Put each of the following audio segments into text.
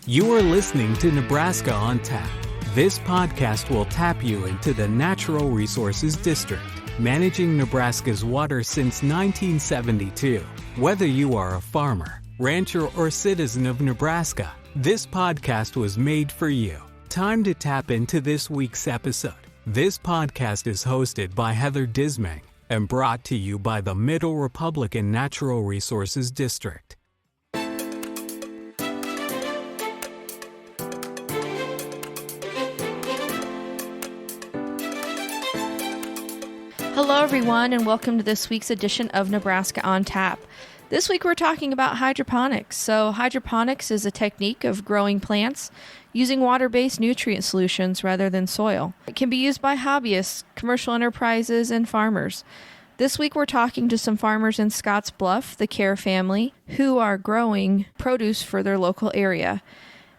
You are listening to Nebraska on Tap. This podcast will tap you into the Natural Resources District, managing Nebraska's water since 1972. Whether you are a farmer, rancher, or citizen of Nebraska, this podcast was made for you. Time to tap into this week's episode. This podcast is hosted by Heather Dismang and brought to you by the Middle Republican Natural Resources District. Hello, everyone, and welcome to this week's edition of Nebraska on Tap. This week, we're talking about hydroponics. So, hydroponics is a technique of growing plants using water-based nutrient solutions rather than soil. It can be used by hobbyists, commercial enterprises, and farmers. This week, we're talking to some farmers in Scottsbluff, the Kerr family, who are growing produce for their local area.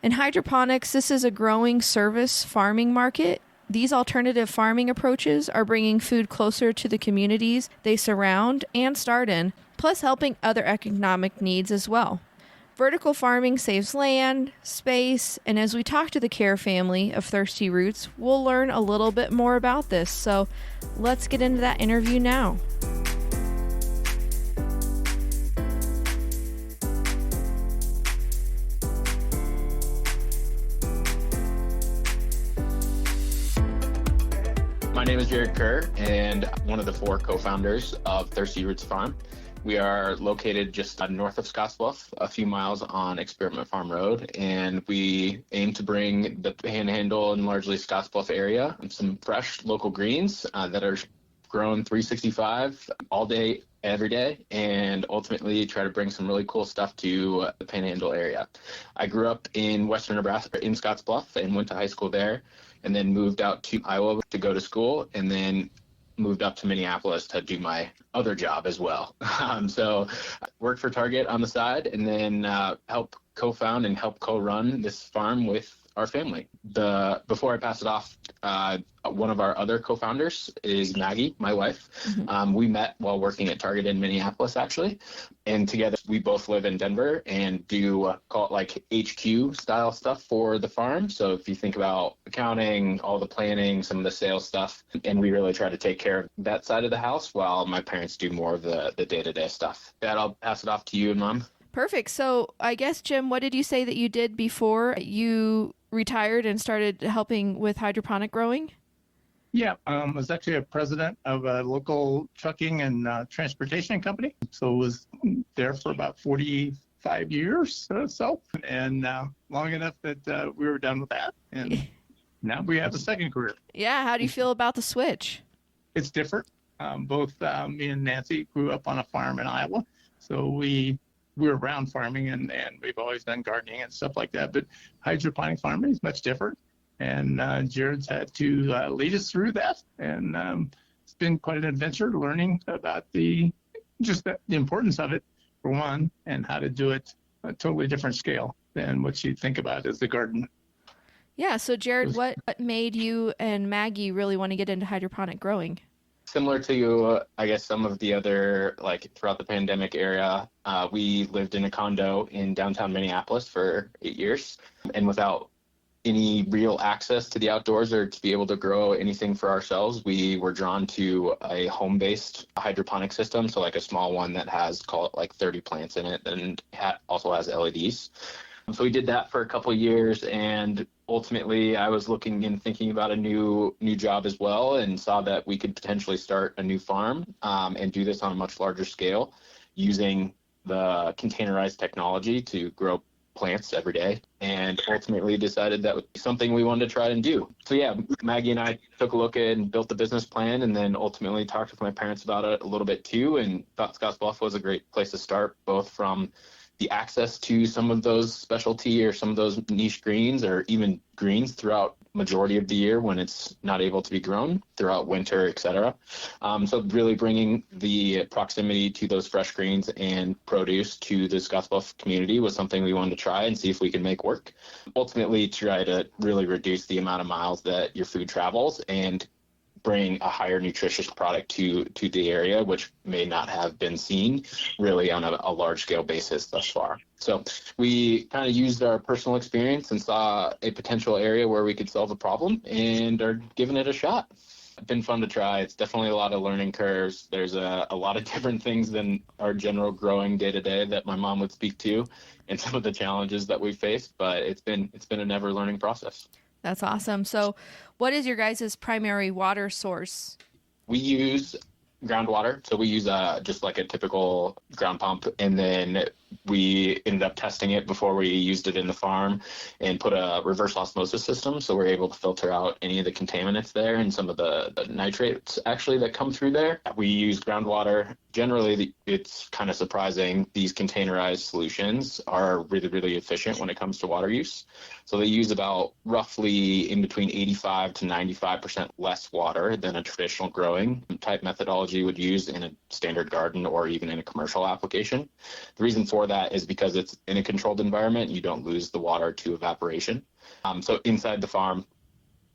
In hydroponics, this is a growing service farming market. These alternative farming approaches are bringing food closer to the communities they surround and start in, plus helping other economic needs as well. Vertical farming saves land, space, and as we talk to the Kerr family of Thirsty Roots, we'll learn a little bit more about this. So let's get into that interview now. My name is Jerod Kerr, and I'm one of the 4 co-founders of Thirsty Roots Farm. We are located just north of Scottsbluff, a few miles on Experiment Farm Road, and we aim to bring the Panhandle and largely Scottsbluff area some fresh local greens that are grown 365 all day, every day, and ultimately try to bring some really cool stuff to the Panhandle area. I grew up in western Nebraska in Scottsbluff and went to high school there, and then moved out to Iowa to go to school, and then moved up to Minneapolis to do my other job as well. So I worked for Target on the side, and then help co-found and help co-run this farm with our family. Before I pass it off, one of our other co-founders is Maggie, my wife. Mm-hmm. We met while working at Target in Minneapolis, actually. And together we both live in Denver and do call it like HQ style stuff for the farm. So if you think about accounting, all the planning, some of the sales stuff, and we really try to take care of that side of the house while my parents do more of the day-to-day stuff. Dad, I'll pass it off to you and Mom. Perfect. So I guess, Jim, what did you say that you did before you retired and started helping with hydroponic growing? Yeah, I was actually a president of a local trucking and transportation company. So was there for about 45 years or so, and long enough that we were done with that. And now we have a second career. Yeah, how do you feel about the switch? It's different. Both me and Nancy grew up on a farm in Iowa, so we were around farming and we've always done gardening and stuff like that. But hydroponic farming is much different. And Jerod's had to lead us through that. And it's been quite an adventure learning about the importance of it, for one, and how to do it at a totally different scale than what you think about as the garden. Yeah. So, Jerod, what made you and Maggie really want to get into hydroponic growing? Similar to, I guess, some of the other, like throughout the pandemic era, we lived in a condo in downtown Minneapolis for 8 years. And without any real access to the outdoors or to be able to grow anything for ourselves, we were drawn to a home-based hydroponic system. So like a small one that has, call it like 30 plants in it, and also has LEDs. So we did that for a couple of years, and ultimately I was looking and thinking about a new job as well, and saw that we could potentially start a new farm and do this on a much larger scale using the containerized technology to grow plants every day, and ultimately decided that would be something we wanted to try and do. So yeah, Maggie and I took a look at and built the business plan, and then ultimately talked with my parents about it a little bit too, and thought Scottsbluff was a great place to start, both from the access to some of those specialty or some of those niche greens or even greens throughout majority of the year when it's not able to be grown throughout winter, etc. So really bringing the proximity to those fresh greens and produce to the Scottsbluff community was something we wanted to try and see if we can make work. Ultimately, try to really reduce the amount of miles that your food travels and bring a higher nutritious product to the area, which may not have been seen really on a large scale basis thus far. So we kind of used our personal experience and saw a potential area where we could solve a problem and are giving it a shot. It's been fun to try. It's definitely a lot of learning curves. There's a lot of different things than our general growing day to day that my mom would speak to and some of the challenges that we faced, but it's been a never learning process. That's awesome. So what is your guys' primary water source? We use groundwater. So we use just like a typical ground pump, and then we ended up testing it before we used it in the farm and put a reverse osmosis system. So we're able to filter out any of the contaminants there and some of the nitrates actually that come through there. We use groundwater. Generally, it's kind of surprising. These containerized solutions are really, really efficient when it comes to water use. So they use about roughly in between 85 to 95% less water than a traditional growing type methodology would use in a standard garden or even in a commercial application. The reason for that is because it's in a controlled environment, you don't lose the water to evaporation. So inside the farm,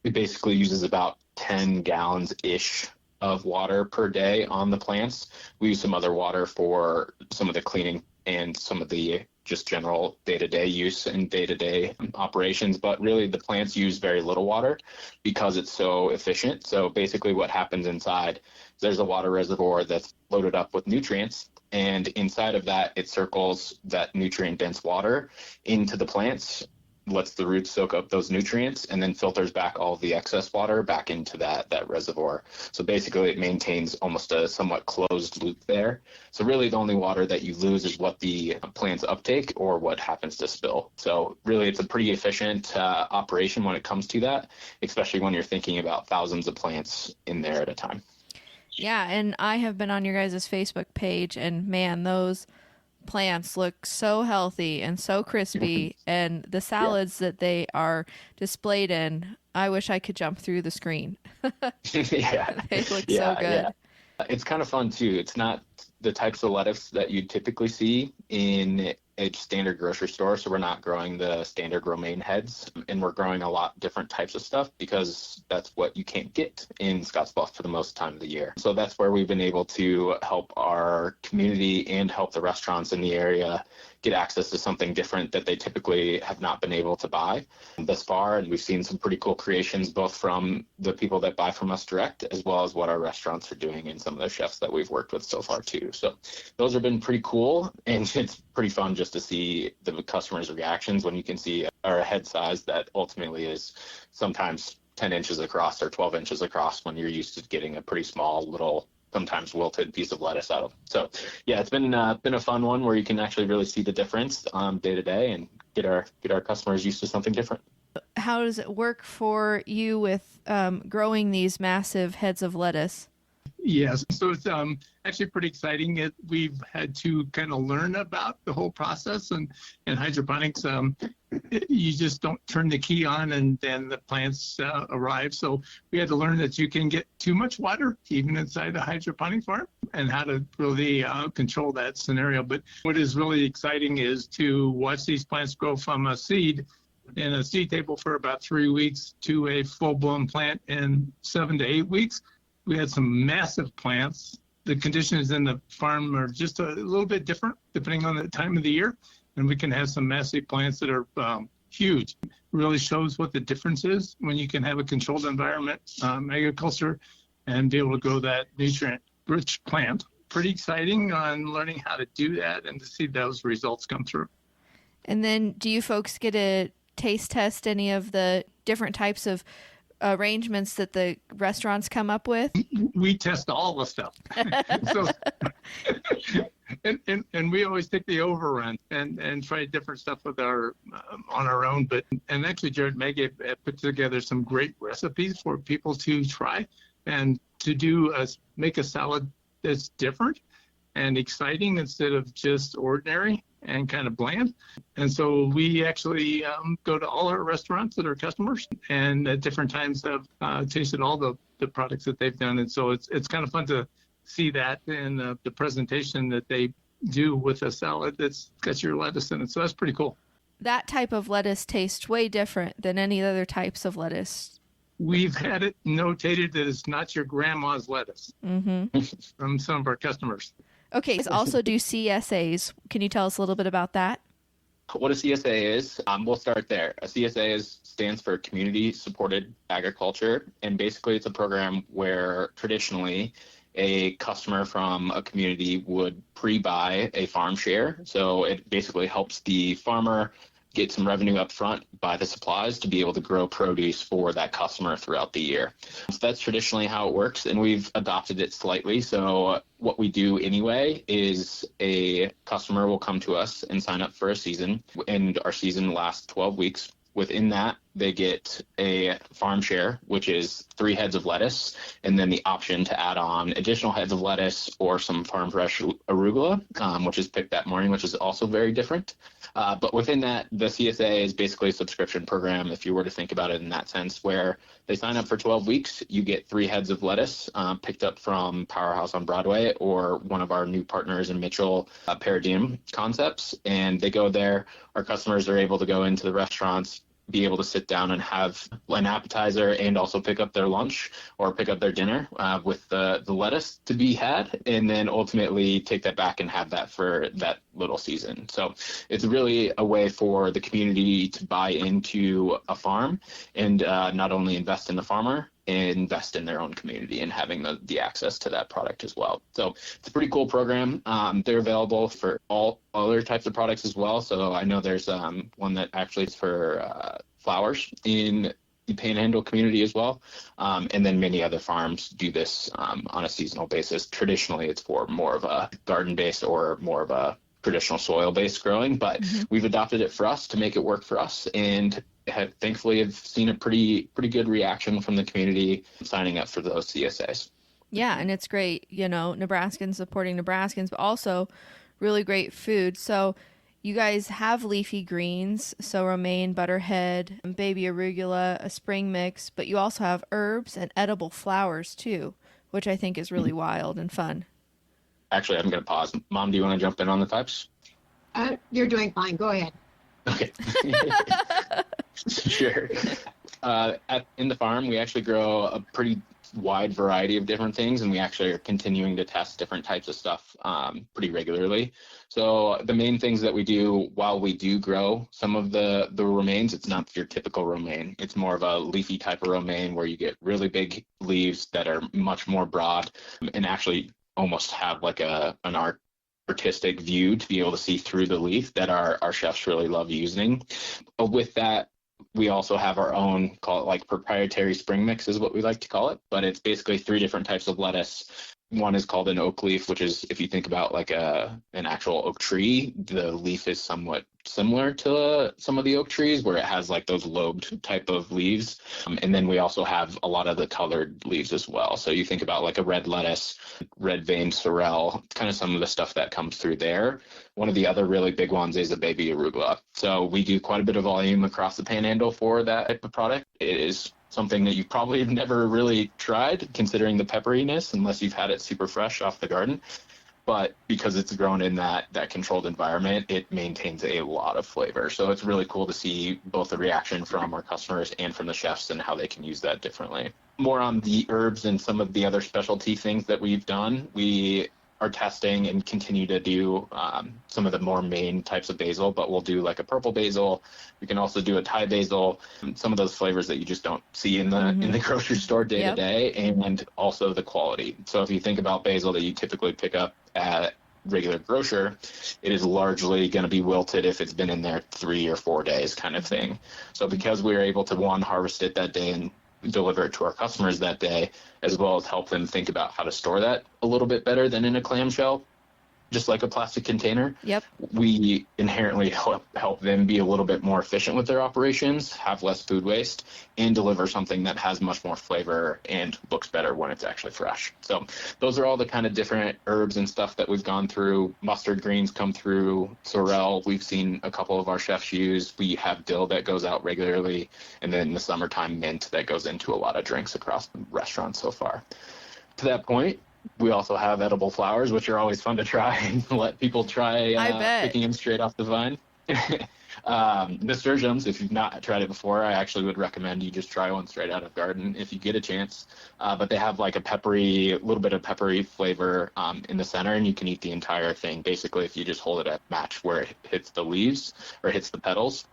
it basically uses about 10 gallons-ish of water per day on the plants. We use some other water for some of the cleaning and some of the just general day-to-day use and day-to-day operations, but really the plants use very little water because it's so efficient. So basically what happens inside, there's a water reservoir that's loaded up with nutrients, and inside of that, it circles that nutrient-dense water into the plants, lets the roots soak up those nutrients, and then filters back all the excess water back into that reservoir. So basically it maintains almost a somewhat closed loop there. So really the only water that you lose is what the plants uptake or what happens to spill. So really it's a pretty efficient operation when it comes to that, especially when you're thinking about thousands of plants in there at a time. Yeah, and I have been on your guys' Facebook page, and man, those plants look so healthy and so crispy, and the salads that they are displayed in, I wish I could jump through the screen. Yeah. They look so good. Yeah. It's kind of fun too. It's not the types of lettuce that you typically see in a standard grocery store. So we're not growing the standard romaine heads, and we're growing a lot different types of stuff because that's what you can't get in Scottsbluff for the most time of the year. So that's where we've been able to help our community and help the restaurants in the area get access to something different that they typically have not been able to buy thus far. And we've seen some pretty cool creations, both from the people that buy from us direct, as well as what our restaurants are doing and some of the chefs that we've worked with so far too. So those have been pretty cool, and it's pretty fun just to see the customers' reactions when you can see our head size that ultimately is sometimes 10 inches across or 12 inches across when you're used to getting a pretty small little, sometimes wilted piece of lettuce out of. So yeah, it's been a fun one where you can actually really see the difference day to day and get our customers used to something different. How does it work for you with growing these massive heads of lettuce? Yes, so it's actually pretty exciting. We've had to kind of learn about the whole process, and in hydroponics, you just don't turn the key on and then the plants arrive. So we had to learn that you can get too much water even inside the hydroponic farm and how to really control that scenario. But what is really exciting is to watch these plants grow from a seed in a seed table for about 3 weeks to a full-blown plant in 7 to 8 weeks. We had some massive plants. The conditions in the farm are just a little bit different depending on the time of the year. And we can have some massive plants that are huge. It really shows what the difference is when you can have a controlled environment, agriculture, and be able to grow that nutrient-rich plant. Pretty exciting on learning how to do that and to see those results come through. And then do you folks get to taste test any of the different types of arrangements that the restaurants come up with? We test all the stuff. So, and we always take the overrun and try different stuff with on our own. And actually, Jerod and Maggie have put together some great recipes for people to try and to make a salad that's different and exciting instead of just ordinary. and kind of bland. And so we actually go to all our restaurants that are customers and at different times have tasted all the products that they've done. And so it's kind of fun to see that in the presentation that they do with a salad that's got your lettuce in it. So that's pretty cool. That type of lettuce tastes way different than any other types of lettuce. We've had it notated that it's not your grandma's lettuce from some of our customers. Okay, also do CSAs. Can you tell us a little bit about that? What a CSA is, we'll start there. A CSA stands for Community Supported Agriculture, and basically it's a program where traditionally a customer from a community would pre-buy a farm share. So it basically helps the farmer get some revenue up front, buy the supplies to be able to grow produce for that customer throughout the year. So that's traditionally how it works, and we've adopted it slightly. So what we do anyway is a customer will come to us and sign up for a season, and our season lasts 12 weeks. Within that, they get a farm share, which is 3 heads of lettuce, and then the option to add on additional heads of lettuce or some farm fresh arugula, which is picked that morning, which is also very different. But within that, the CSA is basically a subscription program, if you were to think about it in that sense, where they sign up for 12 weeks, you get 3 heads of lettuce picked up from Powerhouse on Broadway or one of our new partners in Mitchell, Paradigm Concepts, and they go there. Our customers are able to go into the restaurants, be able to sit down and have an appetizer and also pick up their lunch or pick up their dinner with the lettuce to be had, and then ultimately take that back and have that for that little season. So it's really a way for the community to buy into a farm and not only invest in the farmer, invest in their own community and having the access to that product as well. So it's a pretty cool program. They're available for all other types of products as well. So I know there's one that actually is for flowers in the Panhandle community as well. And then many other farms do this on a seasonal basis. Traditionally, it's for more of a garden-based or more of a traditional soil-based growing, but we've adopted it for us to make it work for us, and thankfully have seen a pretty good reaction from the community signing up for those CSAs. Yeah, and it's great, Nebraskans supporting Nebraskans, but also really great food. So you guys have leafy greens, so romaine, butterhead, baby arugula, a spring mix, but you also have herbs and edible flowers too, which I think is really wild and fun. Actually, I'm going to pause. Mom, do you want to jump in on the types? You're doing fine. Go ahead. Okay. Sure. In the farm, we actually grow a pretty wide variety of different things, and we actually are continuing to test different types of stuff pretty regularly. So the main things that we do while we do grow some of the romaines, it's not your typical romaine. It's more of a leafy type of romaine where you get really big leaves that are much more broad and actually almost have like an artistic view to be able to see through the leaf that our chefs really love using. But with that, we also have our own, call it like proprietary spring mix is what we like to call it, but it's basically 3 different types of lettuce. One is called an oak leaf, which is, if you think about like an actual oak tree, the leaf is somewhat similar to some of the oak trees where it has like those lobed type of leaves. And then we also have a lot of the colored leaves as well. So you think about like a red lettuce, red veined sorrel, kind of some of the stuff that comes through there. One of the other really big ones is a baby arugula. So we do quite a bit of volume across the Panhandle for that type of product. It is something that you probably have never really tried, considering the pepperiness, unless you've had it super fresh off the garden. But because it's grown in that controlled environment, it maintains a lot of flavor. So it's really cool to see both the reaction from our customers and from the chefs and how they can use that differently. More on the herbs and some of the other specialty things that we've done, we are testing and continue to do some of the more main types of basil, but we'll do like a purple basil. We can also do a Thai basil, some of those flavors that you just don't see in the grocery store day to day, and also the quality. So if you think about basil that you typically pick up at regular grocer, it is largely going to be wilted if it's been in there 3 or 4 days kind of thing. So because we were able to harvest it that day and deliver it to our customers that day, as well as help them think about how to store that a little bit better than in a clamshell, just like a plastic container. Yep. We inherently help them be a little bit more efficient with their operations, have less food waste, and deliver something that has much more flavor and looks better when it's actually fresh. So those are all the kind of different herbs and stuff that we've gone through. Mustard greens come through, sorrel we've seen a couple of our chefs use. We have dill that goes out regularly, and then in the summertime, mint that goes into a lot of drinks across the restaurant so far. To that point, we also have edible flowers, which are always fun to try and let people try picking them straight off the vine. Nasturtiums, if you've not tried it before, I actually would recommend you just try one straight out of garden if you get a chance. But they have like a little bit of peppery flavor in the center, and you can eat the entire thing. Basically, if you just hold it at match where it hits the leaves or hits the petals,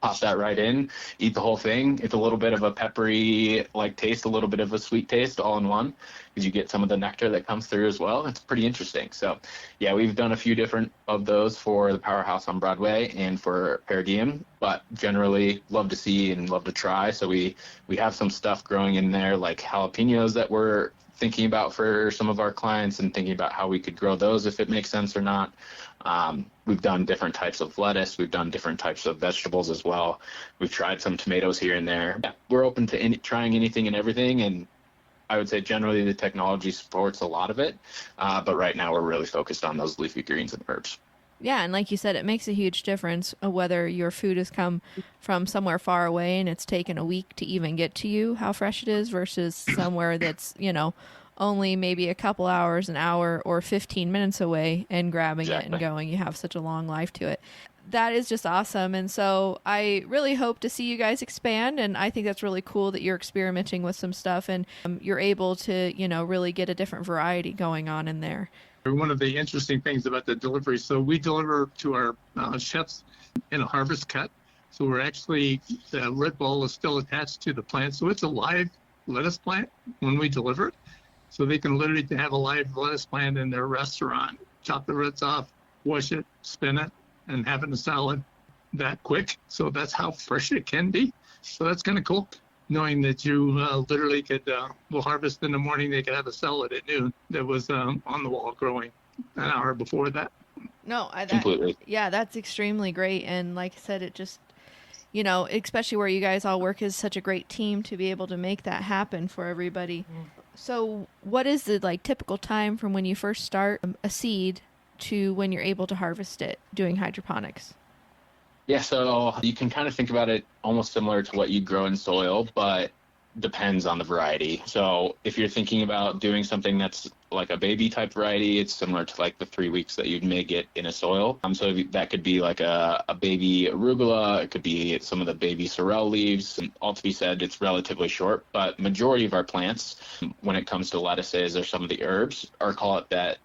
pop that right in, eat the whole thing. It's a little bit of a peppery taste, a little bit of a sweet taste all in one, because you get some of the nectar that comes through as well. It's pretty interesting. So yeah, we've done a few different of those for the Powerhouse on Broadway and for Per Diem, but generally love to see and love to try. So we have some stuff growing in there like jalapenos that we're thinking about for some of our clients and thinking about how we could grow those if it makes sense or not. We've done different types of lettuce. We've done different types of vegetables as well. We've tried some tomatoes here and there. Yeah, we're open to trying anything and everything. And I would say generally the technology supports a lot of it. But right now we're really focused on those leafy greens and herbs. Yeah, and like you said, it makes a huge difference whether your food has come from somewhere far away and it's taken a week to even get to you, how fresh it is, versus somewhere that's, only maybe a couple hours, an hour, or 15 minutes away and grabbing it and going. You have such a long life to it. That is just awesome. And so I really hope to see you guys expand. And I think that's really cool that you're experimenting with some stuff and you're able to, really get a different variety going on in there. One of the interesting things about the delivery, so we deliver to our chefs in a harvest cut. So we're actually, the red ball is still attached to the plant. So it's a live lettuce plant when we deliver it. So they can literally have a live lettuce plant in their restaurant, chop the roots off, wash it, spin it, and have it in a salad that quick. So that's how fresh it can be. So that's kind of cool, knowing that you literally could, we'll harvest in the morning, they could have a salad at noon that was on the wall growing an hour before that. No, completely. Yeah, that's extremely great. And like I said, it just, especially where you guys all work as such a great team to be able to make that happen for everybody. So what is the typical time from when you first start a seed to when you're able to harvest it doing hydroponics? Yeah, so you can kind of think about it almost similar to what you grow in soil, but depends on the variety. So if you're thinking about doing something that's like a baby type variety, it's similar to the 3 weeks that you may get in a soil. So that could be like a baby arugula. It could be some of the baby sorrel leaves. And all to be said, it's relatively short, but majority of our plants, when it comes to lettuces or some of the herbs, call it that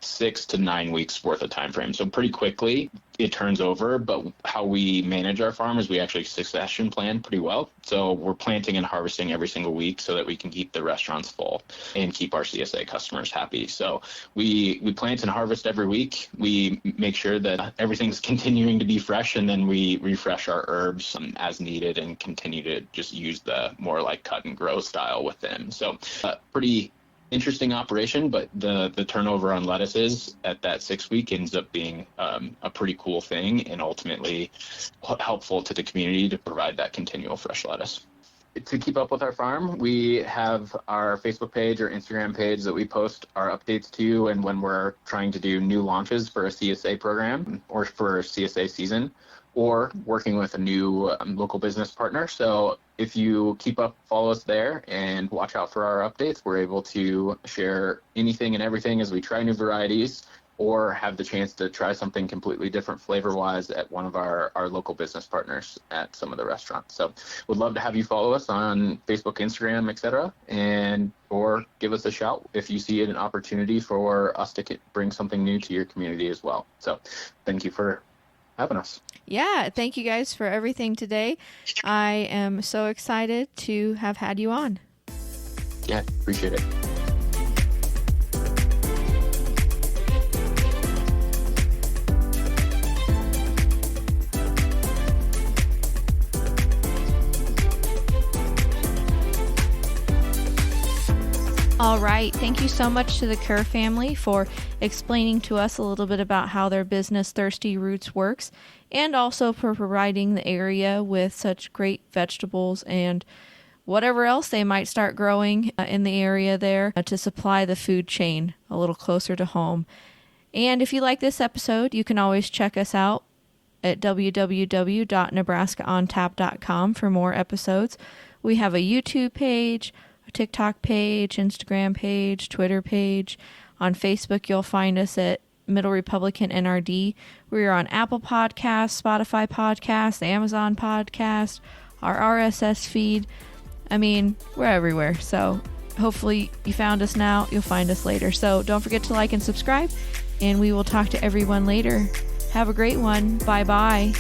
6 to 9 weeks worth of time frame. So pretty quickly it turns over, but how we manage our farm is we actually succession plan pretty well. So we're planting and harvesting every single week so that we can keep the restaurants full and keep our CSA customers happy. So we plant and harvest every week. We make sure that everything's continuing to be fresh, and then we refresh our herbs as needed and continue to just use the more cut and grow style with them. So pretty interesting operation, but the turnover on lettuces at that 6 week ends up being a pretty cool thing and ultimately helpful to the community to provide that continual fresh lettuce. To keep up with our farm, we have our Facebook page or Instagram page that we post our updates to, and when we're trying to do new launches for a CSA program or for a CSA season, or working with a new local business partner. So if you follow us there and watch out for our updates, we're able to share anything and everything as we try new varieties or have the chance to try something completely different flavor-wise at one of our local business partners at some of the restaurants. So would love to have you follow us on Facebook, Instagram, etc., or give us a shout if you see an opportunity for us to bring something new to your community as well. So thank you for having us. Yeah, thank you guys for everything today. I am so excited to have had you on. Yeah, appreciate it. All right. Thank you so much to the Kerr family for explaining to us a little bit about how their business Thirsty Roots works, and also for providing the area with such great vegetables and whatever else they might start growing in the area there to supply the food chain a little closer to home. And if you like this episode, you can always check us out at www.nebraskaontap.com for more episodes. We have a YouTube page, a TikTok page, Instagram page, Twitter page. On Facebook, you'll find us at Middle Republican NRD. We're on Apple Podcasts, Spotify Podcasts, the Amazon Podcast, our RSS feed. I mean, we're everywhere. So hopefully you found us now. You'll find us later. So don't forget to like and subscribe, and we will talk to everyone later. Have a great one. Bye-bye.